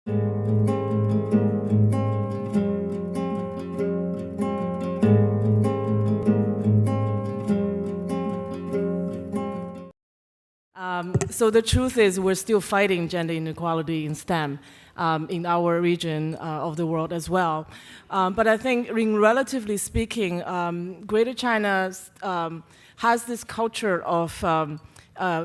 So the truth is we're still fighting gender inequality in STEM in our region of the world as well. But I think, relatively speaking, Greater China has this culture of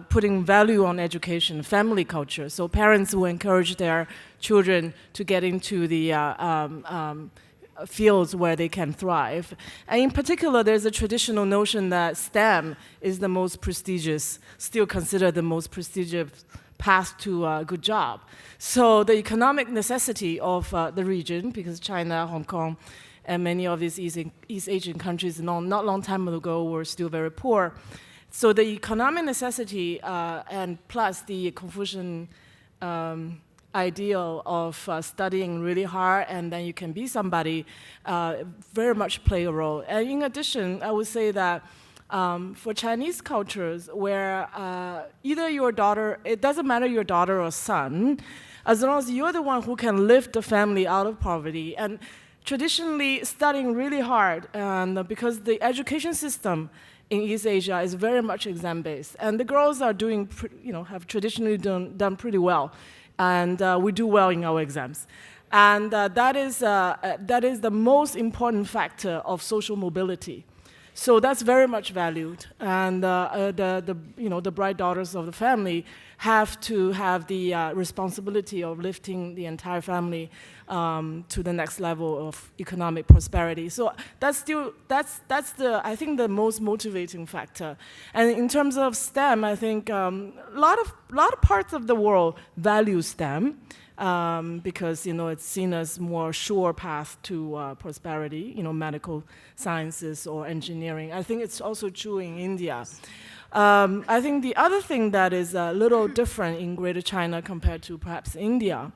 putting value on education, family culture. So parents will encourage their children to get into the fields where they can thrive. And in particular, there's a traditional notion that STEM is the most prestigious, still considered the most prestigious path to a good job. So the economic necessity of the region, because China, Hong Kong, and many of these East Asian countries not long time ago were still very poor. So the economic necessity and plus the Confucian ideal of studying really hard and then you can be somebody very much play a role. And in addition, I would say that for Chinese cultures where either your daughter, it doesn't matter your daughter or son, as long as you're the one who can lift the family out of poverty, and traditionally studying really hard, and because the education system in East Asia is very much exam-based, and the girls are doing, have traditionally done pretty well. And we do well in our exams. And that is the most important factor of social mobility. So that's very much valued. And the bright daughters of the family have to have the responsibility of lifting the entire family to the next level of economic prosperity. So that's I think the most motivating factor. And in terms of STEM, I think a lot of parts of the world value STEM because it's seen as more sure path to prosperity. Medical sciences or engineering. I think it's also true in India. I think the other thing that is a little different in Greater China compared to perhaps India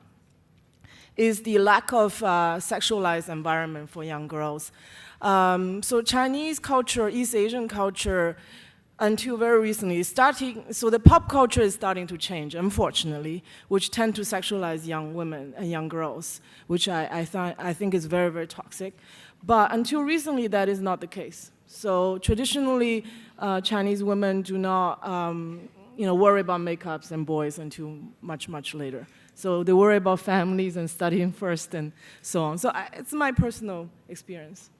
is the lack of sexualized environment for young girls. So Chinese culture, East Asian culture, until very recently, so the pop culture is starting to change, unfortunately, which tend to sexualize young women and young girls, which I think is very, very toxic. But until recently, that is not the case. So traditionally, Chinese women do not worry about makeups and boys until much, much later. So they worry about families and studying first and so on. So it's my personal experience.